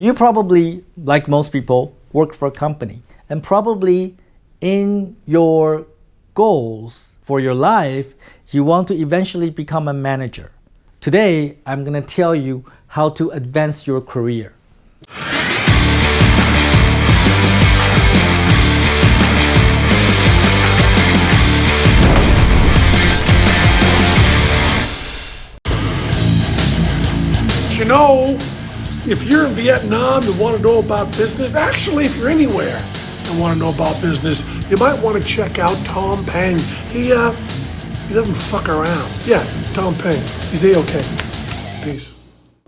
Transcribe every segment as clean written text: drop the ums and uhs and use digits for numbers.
You probably, like most people, work for a company, and probably in your goals for your life, you want to eventually become a manager. Today, I'm going to tell you how to advance your career. You know, if you're in Vietnam and want to know about business, actually, if you're anywhere and want to know about business, you might want to check out Tom Peng. He doesn't fuck around. Yeah, Tom Peng. He's A-okay. Peace.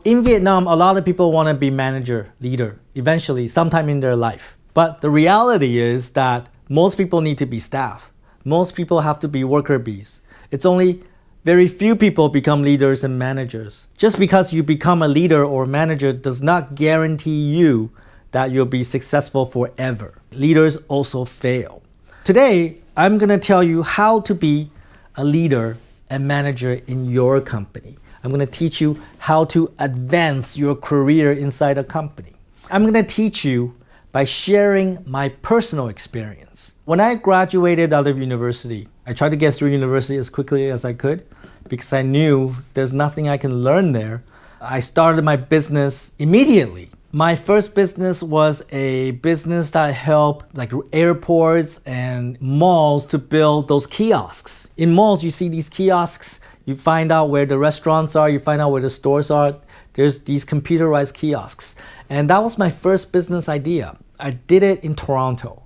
In Vietnam, a lot of people want to be manager, leader, eventually, sometime in their life. But the reality is that most people need to be staff. Most people have to be worker bees. It's only very few people become leaders and managers. Just because you become a leader or manager does not guarantee you that you'll be successful forever. Leaders also fail. Today, I'm going to tell you how to be a leader and manager in your company. I'm going to teach you how to advance your career inside a company. I'm going to teach you by sharing my personal experience. When I graduated out of university, I tried to get through university as quickly as I could because I knew there's nothing I can learn there. I started my business immediately. My first business was a business that helped like airports and malls to build those kiosks. In malls, you see these kiosks, you find out where the restaurants are, you find out where the stores are. There's these computerized kiosks. And that was my first business idea. I did it in Toronto.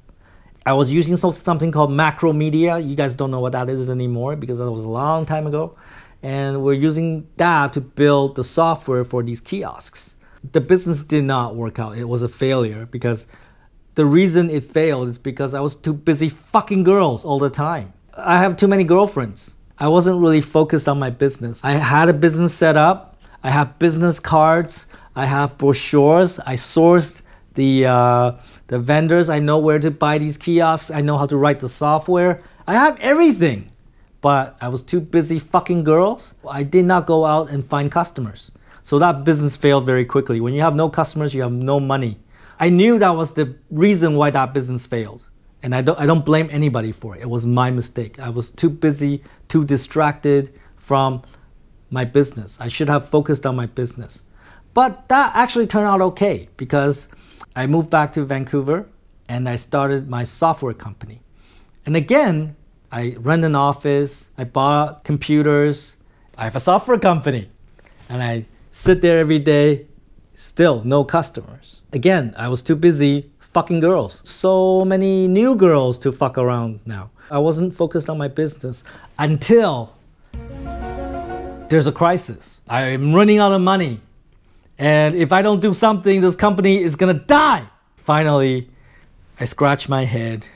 I was using something called macro media. You guys don't know what that is anymore because that was a long time ago. And we're using that to build the software for these kiosks. The business did not work out. It was a failure because the reason it failed is because I was too busy fucking girls all the time. I have too many girlfriends. I wasn't really focused on my business. I had a business set up. I have business cards. I have brochures. I sourced the vendors. I know where to buy these kiosks. I know how to write the software. I have everything. But I was too busy fucking girls. I did not go out and find customers. So that business failed very quickly. When you have no customers, you have no money. I knew that was the reason why that business failed. And I don't blame anybody for it. It was my mistake. I was too busy, too distracted from my business. I should have focused on my business. But that actually turned out okay because I moved back to Vancouver and I started my software company. And again, I rent an office, I bought computers, I have a software company. And I sit there every day, still no customers. Again, I was too busy fucking girls. So many new girls to fuck around now. I wasn't focused on my business until there's a crisis. I'm running out of money. And if I don't do something, this company is gonna die. Finally, I scratched my head.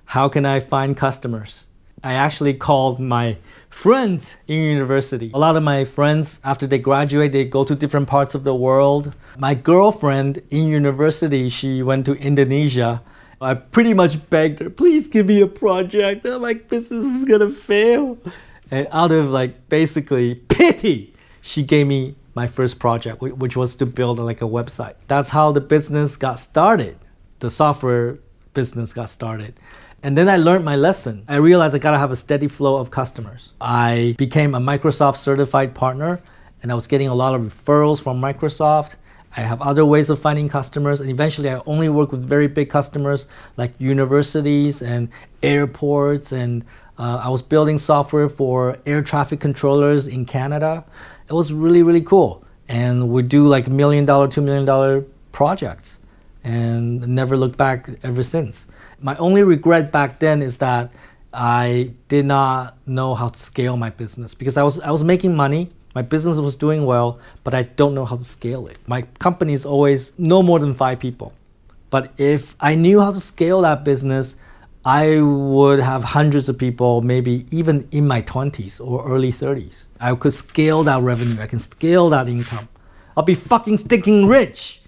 How can I find customers? I actually called my friends in university. A lot of my friends, after they graduate, they go to different parts of the world. My girlfriend in university, she went to Indonesia. I pretty much begged her, please give me a project. My business is gonna fail. And out of like basically pity, she gave me my first project, which was to build like a website. That's how the business got started. The software business got started. And then I learned my lesson. I realized I gotta have a steady flow of customers. I became a Microsoft certified partner and I was getting a lot of referrals from Microsoft. I have other ways of finding customers, and eventually I only work with very big customers like universities and airports, and I was building software for air traffic controllers in Canada. It was really, really cool. And we do like $1 million, $2 million projects and never looked back ever since. My only regret back then is that I did not know how to scale my business because I was making money, my business was doing well, but I don't know how to scale it. My company is always no more than 5 people. But if I knew how to scale that business, I would have hundreds of people, maybe even in my 20s or early 30s. I could scale that revenue, I can scale that income. I'll be fucking stinking rich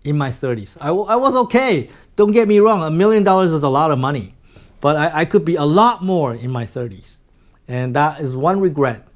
in my 30s. I was okay. Don't get me wrong, $1 million is a lot of money, but I could be a lot more in my 30s. And that is one regret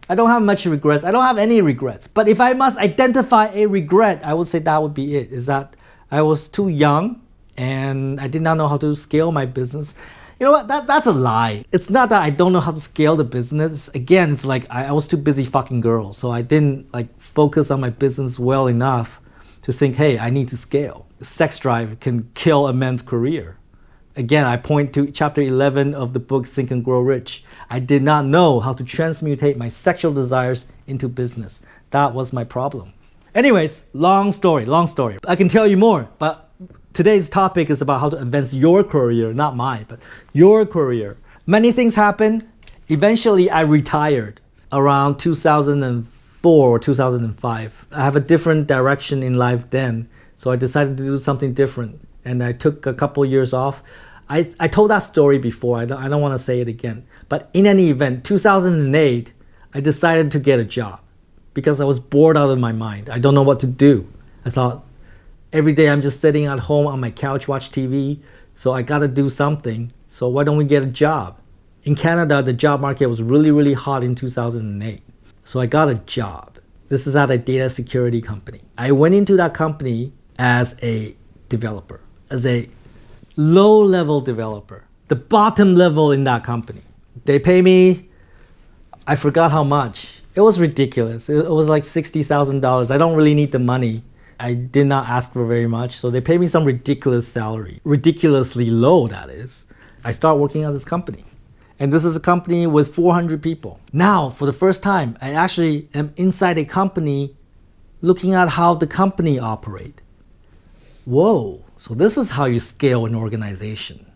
I don't have much regrets. I don't have any regrets. But if I must identify a regret, I would say that would be it. Is that I was too young and I did not know how to scale my business. You know what? That's a lie. It's not that I don't know how to scale the business. Again, it's like I was too busy fucking girls. So I didn't like focus on my business well enough to think, hey, I need to scale. Sex drive can kill a man's career. Again, I point to chapter 11 of the book Think and Grow Rich. I did not know how to transmutate my sexual desires into business. That was my problem. Anyways, long story. I can tell you more, but today's topic is about how to advance your career, not mine, but your career. Many things happened. Eventually, I retired around 2004 or 2005. I have a different direction in life then, so I decided to do something different. And I took a couple years off. I told that story before. I don't want to say it again. But in any event, 2008, I decided to get a job because I was bored out of my mind. I don't know what to do. I thought, every day I'm just sitting at home on my couch, watch TV. So I got to do something. So why don't we get a job? In Canada, the job market was really, really hot in 2008. So I got a job. This is at a data security company. I went into that company as a developer, as a low-level developer, the bottom level in that company. They pay me, I forgot how much. It was ridiculous. It was like $60,000. I don't really need the money. I did not ask for very much, so they paid me some ridiculous salary. Ridiculously low, that is. I start working at this company. And this is a company with 400 people. Now, for the first time, I actually am inside a company looking at how the company operates. Whoa, so this is how you scale an organization.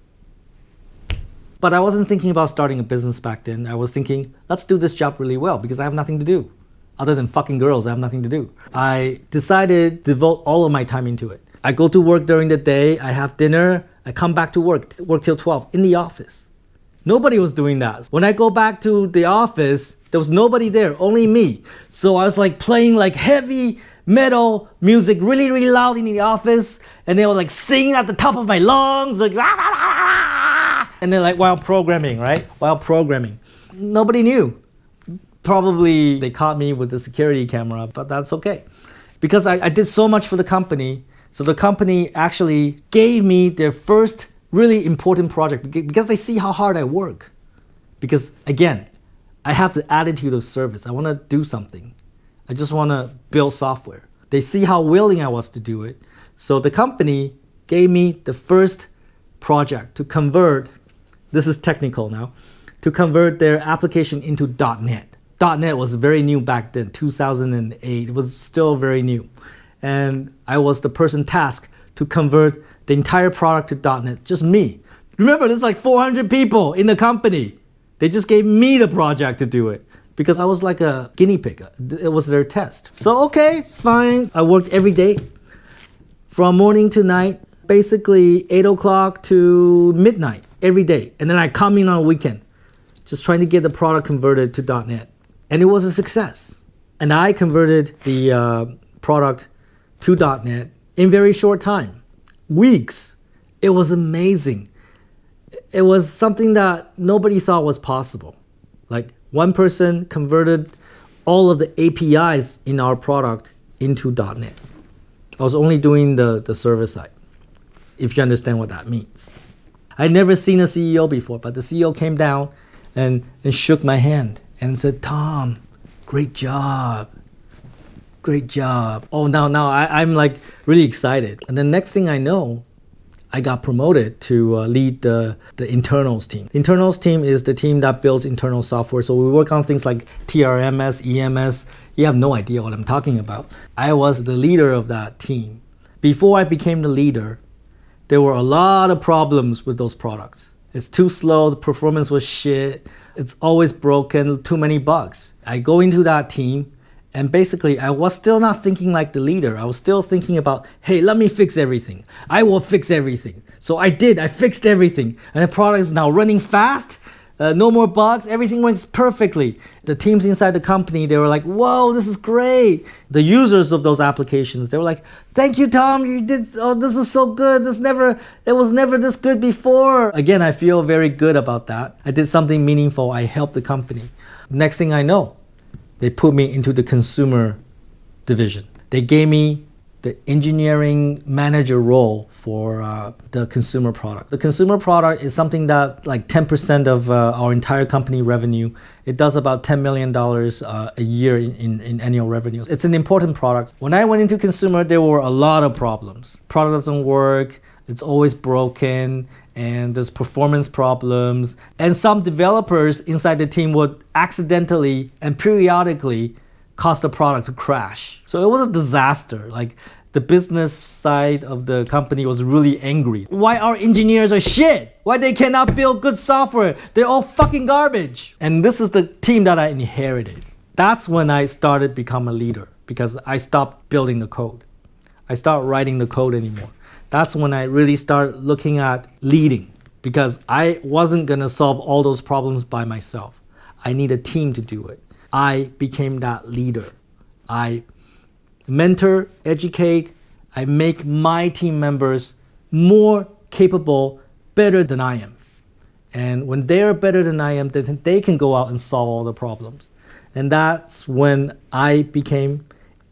But I wasn't thinking about starting a business back then. I was thinking, let's do this job really well because I have nothing to do. Other than fucking girls, I have nothing to do. I decided to devote all of my time into it. I go to work during the day, I have dinner, I come back to work till 12 in the office. Nobody was doing that. When I go back to the office, there was nobody there, only me. So I was like playing like heavy metal music really, really loud in the office. And they were like singing at the top of my lungs, like, rah, rah, rah, rah. And then like while programming, right? While programming. Nobody knew. Probably they caught me with the security camera, but that's okay. Because I did so much for the company. So the company actually gave me their first really important project because they see how hard I work. Because again, I have the attitude of service. I want to do something. I just want to build software. They see how willing I was to do it. So the company gave me the first project to convert, this is technical now, to convert their application into .NET. .NET was very new back then, 2008. It was still very new. And I was the person tasked to convert the entire product to .NET, just me. Remember, there's like 400 people in the company. They just gave me the project to do it because I was like a guinea pig. It was their test. So okay, fine. I worked every day from morning to night, basically 8 o'clock to midnight every day. And then I come in on a weekend, just trying to get the product converted to .NET. And it was a success. And I converted the product to .NET in very short time, weeks. It was amazing. It was something that nobody thought was possible. Like one person converted all of the APIs in our product into .NET. I was only doing the server side, if you understand what that means. I'd never seen a CEO before, but the CEO came down and shook my hand and said, "Tom, great job. Great job." Oh, now I'm like really excited. And the next thing I know, I got promoted to lead the internals team. The internals team is the team that builds internal software. So we work on things like TRMS, EMS. You have no idea what I'm talking about. I was the leader of that team. Before I became the leader, there were a lot of problems with those products. It's too slow, the performance was shit, it's always broken, too many bugs. I go into that team, and basically I was still not thinking like the leader. I was still thinking about, hey, let me fix everything. I will fix everything. So I fixed everything. And the product is now running fast, no more bugs, everything runs perfectly. The teams inside the company, they were like, whoa, this is great. The users of those applications, they were like, thank you, Tom, you did, oh, this is so good. It was never this good before. Again, I feel very good about that. I did something meaningful. I helped the company. Next thing I know, they put me into the consumer division. They gave me the engineering manager role for the consumer product. The consumer product is something that like 10% of our entire company revenue. It does about $10 million a year in annual revenue. It's an important product. When I went into consumer, there were a lot of problems. Product doesn't work, it's always broken, and there's performance problems. And some developers inside the team would accidentally and periodically cause the product to crash. So it was a disaster. Like the business side of the company was really angry. Why our engineers are shit? Why they cannot build good software? They're all fucking garbage. And this is the team that I inherited. That's when I started become a leader because I stopped building the code. I stopped writing the code anymore. That's when I really started looking at leading because I wasn't gonna solve all those problems by myself. I need a team to do it. I became that leader. I mentor, educate, I make my team members more capable, better than I am. And when they're better than I am, then they can go out and solve all the problems. And that's when I became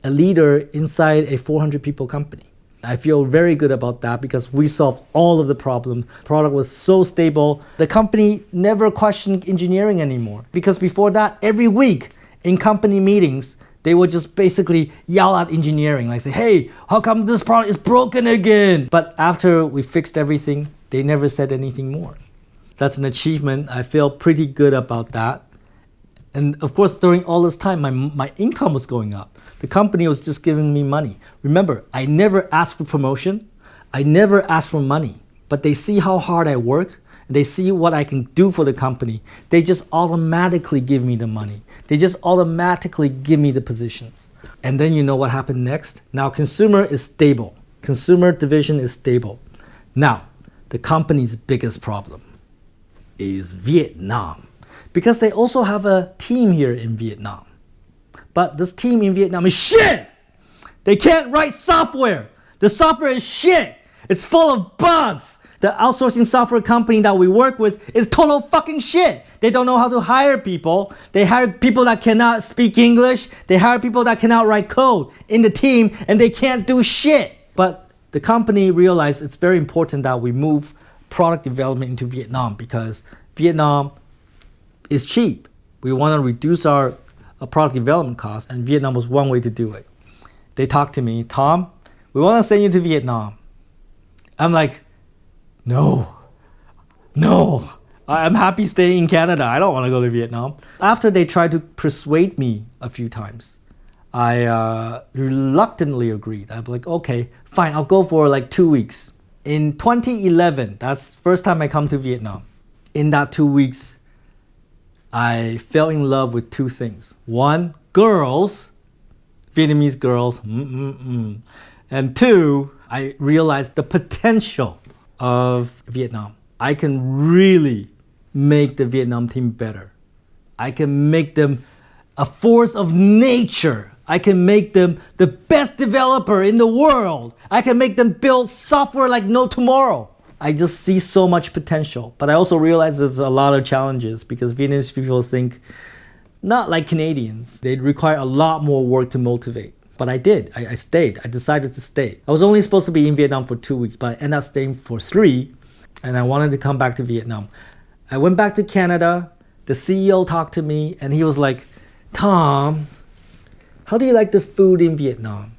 a leader inside a 400 people company. I feel very good about that because we solved all of the problems. The product was so stable. The company never questioned engineering anymore. Because before that, every week in company meetings, they would just basically yell at engineering, like say, hey, how come this product is broken again? But after we fixed everything, they never said anything more. That's an achievement. I feel pretty good about that. And of course, during all this time, my income was going up. The company was just giving me money. Remember, I never asked for promotion. I never asked for money. But they see how hard I work. They see what I can do for the company. They just automatically give me the money. They just automatically give me the positions. And then you know what happened next? Now consumer is stable. Consumer division is stable. Now, the company's biggest problem is Vietnam. Because they also have a team here in Vietnam. But this team in Vietnam is shit! They can't write software. The software is shit. It's full of bugs. The outsourcing software company that we work with is total fucking shit. They don't know how to hire people. They hire people that cannot speak English. They hire people that cannot write code in the team, and they can't do shit. But the company realized it's very important that we move product development into Vietnam because Vietnam is cheap. We want to reduce our product development costs, and Vietnam was one way to do it. They talked to me, Tom, we want to send you to Vietnam. I'm like, no, I'm happy staying in Canada. I don't want to go to Vietnam. After they tried to persuade me a few times, I reluctantly agreed. I'm like, okay, fine, I'll go for like 2 weeks. In 2011, that's the first time I come to Vietnam. In that 2 weeks, I fell in love with two things. One, girls, Vietnamese girls, and two, I realized the potential of Vietnam. I can really make the Vietnam team better. I can make them a force of nature. I can make them the best developer in the world. I can make them build software like no tomorrow. I just see so much potential. But I also realize there's a lot of challenges because Vietnamese people think not like Canadians. They require a lot more work to motivate. But I did. I stayed. I decided to stay. I was only supposed to be in Vietnam for 2 weeks, but I ended up staying for 3, and I wanted to come back to Vietnam. I went back to Canada. The CEO talked to me, and he was like, Tom, how do you like the food in Vietnam?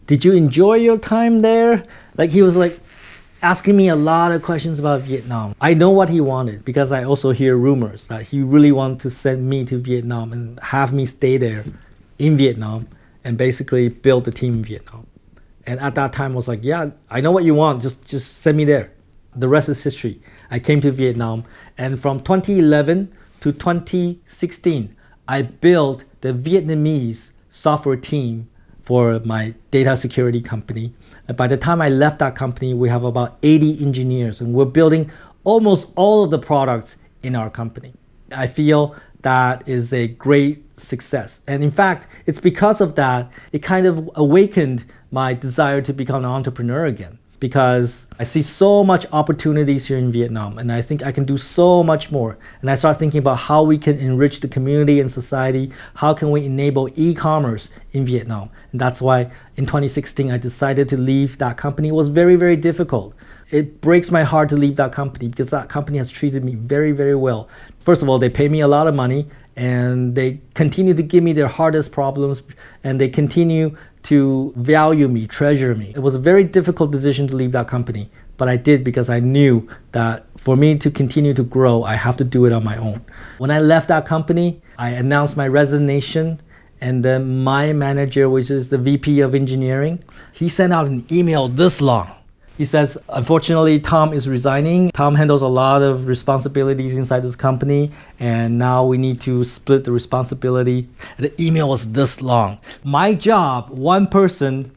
Did you enjoy your time there? Like he was like asking me a lot of questions about Vietnam. I know what he wanted because I also hear rumors that he really wanted to send me to Vietnam and have me stay there in Vietnam and basically build the team in Vietnam. And at that time I was like, yeah, I know what you want, just send me there. The rest is history. I came to Vietnam, and from 2011 to 2016, I built the Vietnamese software team for my data security company. And by the time I left that company, we have about 80 engineers, and we're building almost all of the products in our company. I feel that is a great success. And in fact, it's because of that, it kind of awakened my desire to become an entrepreneur again. because I see so much opportunities here in Vietnam, and I think I can do so much more. And I start thinking about how we can enrich the community and society. How can we enable e-commerce in Vietnam? And that's why in 2016 I decided to leave that company. It was very, very difficult. It breaks my heart to leave that company because that company has treated me very, very well. First of all, they pay me a lot of money, and they continue to give me their hardest problems, and they continue to value me, treasure me. It was a very difficult decision to leave that company, but I did because I knew that for me to continue to grow, I have to do it on my own. When I left that company, I announced my resignation, and then my manager, which is the VP of engineering, he sent out an email this long. He says, unfortunately, Tom is resigning. Tom handles a lot of responsibilities inside this company, and now we need to split the responsibility. The email was this long. My job, one person,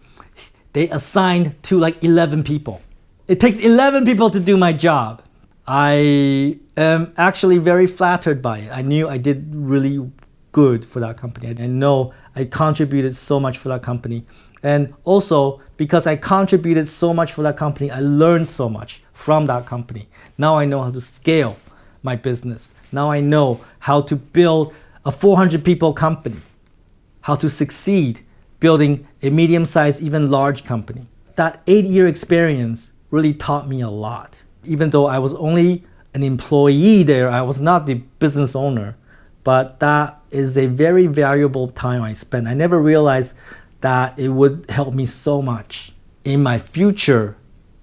they assigned to like 11 people. It takes 11 people to do my job. I am actually very flattered by it. I knew I did really good for that company. I know I contributed so much for that company. And also, because I contributed so much for that company, I learned so much from that company. Now I know how to scale my business. Now I know how to build a 400 people company, how to succeed building a medium-sized, even large company. That 8-year experience really taught me a lot. Even though I was only an employee there, I was not the business owner, but that is a very valuable time I spent. I never realized that it would help me so much in my future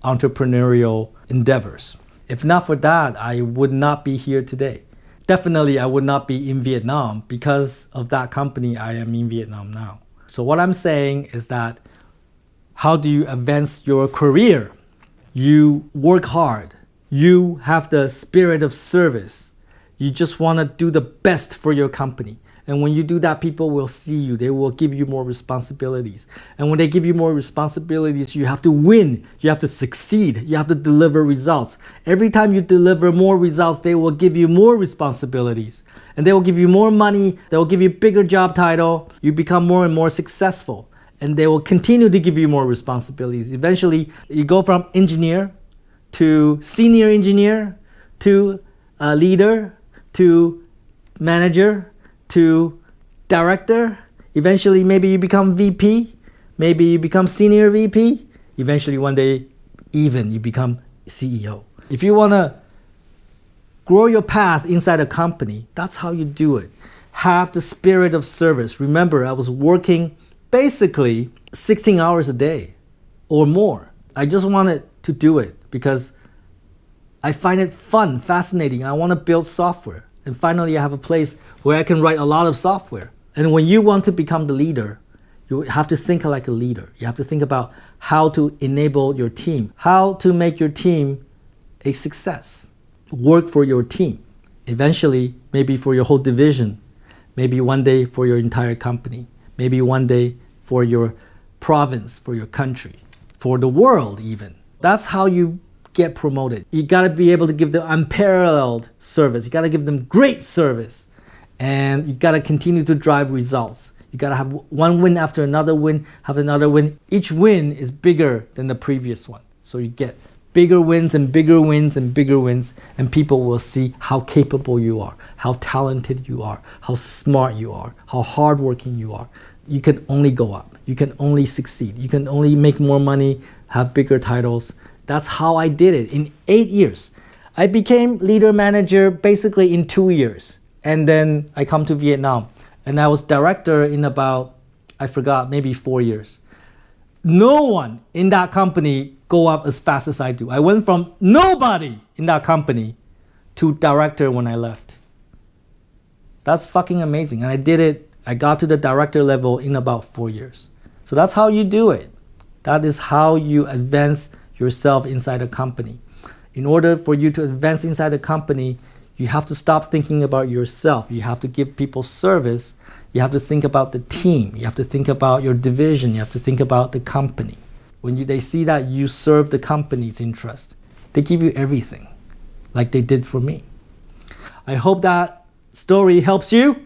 entrepreneurial endeavors. If not for that, I would not be here today. Definitely, I would not be in Vietnam. Because of that company, I am in Vietnam now. So what I'm saying is that how do you advance your career? You work hard. You have the spirit of service. You just want to do the best for your company. And when you do that, people will see you. They will give you more responsibilities. And when they give you more responsibilities, you have to win. You have to succeed. You have to deliver results. Every time you deliver more results, they will give you more responsibilities. And they will give you more money. They will give you a bigger job title. You become more and more successful. And they will continue to give you more responsibilities. Eventually, you go from engineer to senior engineer to a leader to manager to director. Eventually, maybe you become VP. Maybe you become senior VP. Eventually, one day, even you become CEO. If you want to grow your path inside a company, that's how you do it. Have the spirit of service. Remember, I was working basically 16 hours a day or more. I just wanted to do it because I find it fun, fascinating. I want to build software. And finally, I have a place where I can write a lot of software. And when you want to become the leader, you have to think like a leader. You have to think about how to enable your team, how to make your team a success. Work for your team. Eventually, maybe for your whole division. Maybe one day for your entire company. Maybe one day for your province, for your country, for the world even. That's how you get promoted. You gotta be able to give them unparalleled service. You gotta give them great service. And you gotta continue to drive results. You gotta have one win after another win, have another win. Each win is bigger than the previous one. So you get bigger wins and bigger wins and bigger wins, and people will see how capable you are, how talented you are, how smart you are, how hardworking you are. You can only go up. You can only succeed. You can only make more money, have bigger titles. That's how I did it in 8 years. I became leader manager basically in 2 years. And then I come to Vietnam. And I was director in about, I forgot, maybe 4 years. No one in that company go up as fast as I do. I went from nobody in that company to director when I left. That's fucking amazing. And I did it, I got to the director level in about 4 years. So that's how you do it. That is how you advance yourself inside a company. In order for you to advance inside a company, you have to stop thinking about yourself. You have to give people service. You have to think about the team. You have to think about your division. You have to think about the company. When they see that you serve the company's interest, they give you everything, like they did for me. I hope that story helps you.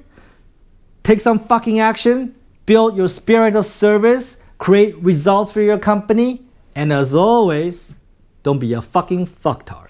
Take some fucking action. Build your spirit of service. Create results for your company. And as always, don't be a fucking fucktard.